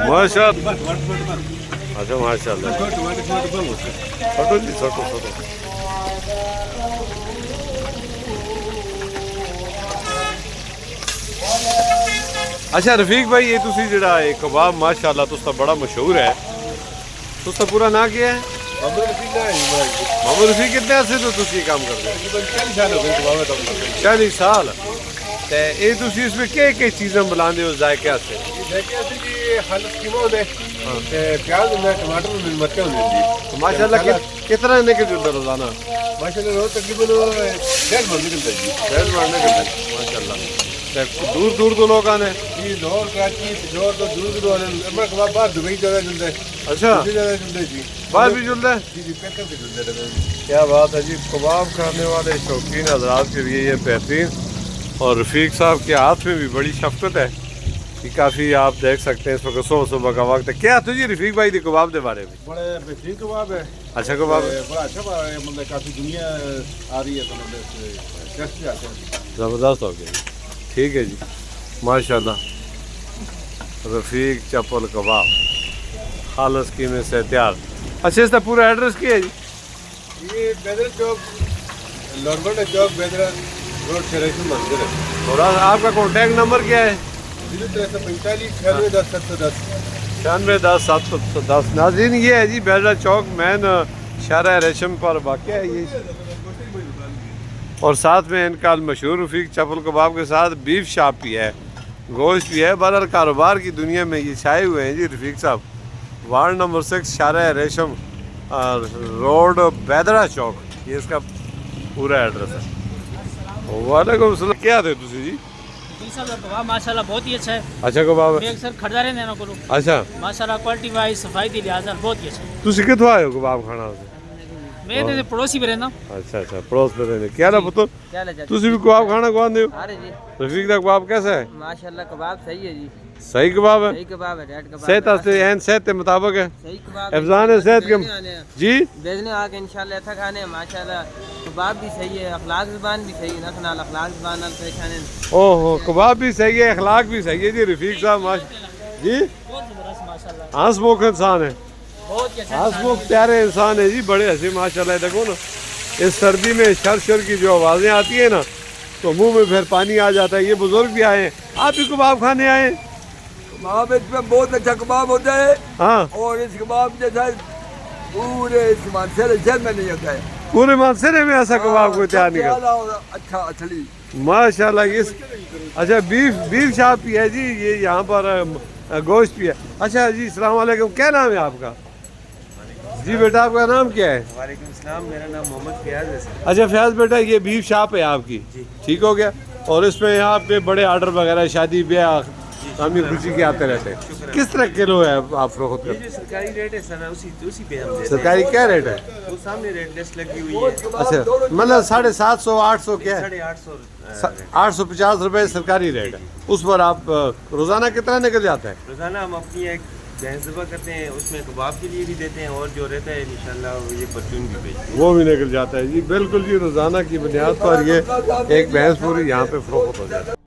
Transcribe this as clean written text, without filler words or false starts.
ماشاء اچھا ماشاء اللہ چھوٹو جی چھوٹو اچھا رفیق بھائی یہ تسی جڑا ہے کباب ماشاءاللہ تستا بڑا مشہور ہے تستا پورا نا کیا ہے محمد رفیق کتنے عرصے تو تسی کام کرتے ہیں 40 سال تے اے تسی اس میں کیا چیزیں بلاندے ہو ذائقے سے پیاز ٹماٹر مرچیں ہوتی ماشاءاللہ کتنا نکل جاتا روزانہ ماشاءاللہ روز تقریباً 1.5 من نکلتا ہے جی 1.5 من نکلتا ماشاءاللہ دور دور تو لوگ آنے جی لاہور کراچی پشاور تو دور دور آنے ہمارا کباب باہر دبئی جگہ چلتا ہے اچھا جگہ چلتا ہے جی باہر بھی چلتا ہے جی جی پیک کر کے چلتا ہے کیا بات ہے جی کباب کھانے والے شوقین حضرات کے لیے یہ بہترین اور رفیق صاحب کے ہاتھ میں بھی بڑی شفقت ہے کہ کافی آپ دیکھ سکتے ہیں اس وقت صبح کا وقت ہے کیا تو جی رفیق بھائی دی کباب کے بارے میں بڑے بہترین کباب ہے اچھا کباب بڑا اچھا مطلب کافی دنیا آ رہی ہے تو مطلب ٹیسٹ بھی آتے ہیں زبردست ہو گیا جی ٹھیک ہے جی ماشاءاللہ رفیق چپل کباب خالص قیمت سے تیار اچھا اس کا پورا ایڈریس کیا ہے جی یہ بیدر چوک لورگنڈا چوک بیدر روڈ سے ریشم منزل ہے اور آپ کا کانٹیکٹ نمبر کیا ہے 0345 96 10 96 10 710 ناظرین یہ ہے جی بیدر چوک مین شارع ریشم پر واقع ہے یہ اور ساتھ میں ان کا مشہور رفیق چپل کباب کے ساتھ بیف شاپ بھی ہے گوشت بھی ہے بہرحال کاروبار کی دنیا میں یہ چھائے ہوئے ہیں جی رفیق صاحب وارڈ نمبر 6 شارع ریشم روڈ بیدرا چوک یہ اس کا پورا ایڈریس ہے وعلیکم السلام کیا تھے تسی جی کباب ماشاءاللہ بہت ہی اچھا ہے اچھا کباب میں اکثر کھڑا رہنے نا کروں اچھا ماشاءاللہ کوالٹی وائز صفائی دی لحاظ بہت ہی اچھا ہے تسی کتھوں آئے ہو کباب کھانا سے میں تے پڑوسی بھی رہنا اچھا اچھا پڑوس میں رہنے کیا نا پتر کیا لے جاتے تسی بھی کباب کھانا کو آندے ہو ارے جی رفیق دا کباب کیسا ہے ماشاءاللہ کباب صحیح ہے جی صحیح کباب ہے صحیح کباب ہے ریڈ کباب صحت واسطے این صحت کے مطابق ہے صحیح کباب افزان ہے صحت کے جی بیچنے آ کے انشاءاللہ ایسا کھانے ماشاءاللہ کباب بھی صحیح ہے اخلاق زبان بھی صحیح ہے نال اخلاق زبان نال پریشانے او ہو کباب بھی صحیح ہے اخلاق بھی صحیح ہے جی رفیق صاحب جی بہت زبردست ماشاءاللہ ہنس مکھ انسان ہے بہت ہی اچھا ہنس مکھ پیارے انسان ہے جی بڑے ہنسی ماشاءاللہ دیکھو نا اس سردی میں شر کی جو آوازیں آتی ہیں نا تو منہ میں پھر پانی آ جاتا ہے یہ بزرگ بھی آئے ہیں آپ بھی کباب کھانے آئے کباب اس میں بہت اچھا کباب ہوتا ہے ہاں اور اس کباب جیسا پورے اس مانسر شہر میں نہیں ہوتا ہے پورے مانسرے میں ایسا کباب کوئی تیار نہیں کرتا اچھا اصلی ماشاءاللہ یہ اچھا بیف شاپ بھی ہے جی یہ یہاں پر گوشت بھی ہے اچھا جی السلام علیکم کیا نام ہے آپ کا جی بیٹا آپ کا نام کیا ہے وعلیکم السلام میرا نام محمد فیاض ہے سر اچھا فیاض بیٹا یہ بیف شاپ ہے آپ کی ٹھیک ہو گیا اور اس میں یہاں پہ بڑے آرڈر وغیرہ شادی بیاہ غمی خوشی کے آتے رہتے ہیں کس طرح کلو ہے آپ فروخت یہ کرتے جو سرکاری ریٹ ہے سر اسی پہ ہم دیتے ہیں سرکاری کیا ریٹ ہے وہ سامنے ریٹ لسٹ لگی ہوئی ہے اچھا مطلب 750 800 کیا ہے 850 850 روپے سرکاری ریٹ ہے اس پر آپ روزانہ کتنا نکل جاتا ہے روزانہ ہم اپنی ایک بھینس ذبح کرتے ہیں اس میں کباب کے لیے بھی دیتے ہیں اور جو رہتا ہے انشاءاللہ یہ پرچون بھی بیچتے ہیں وہ بھی نکل جاتا ہے جی بالکل جی روزانہ کی بنیاد پر یہ ایک بھینس پوری یہاں پہ فروخت ہو جاتا ہے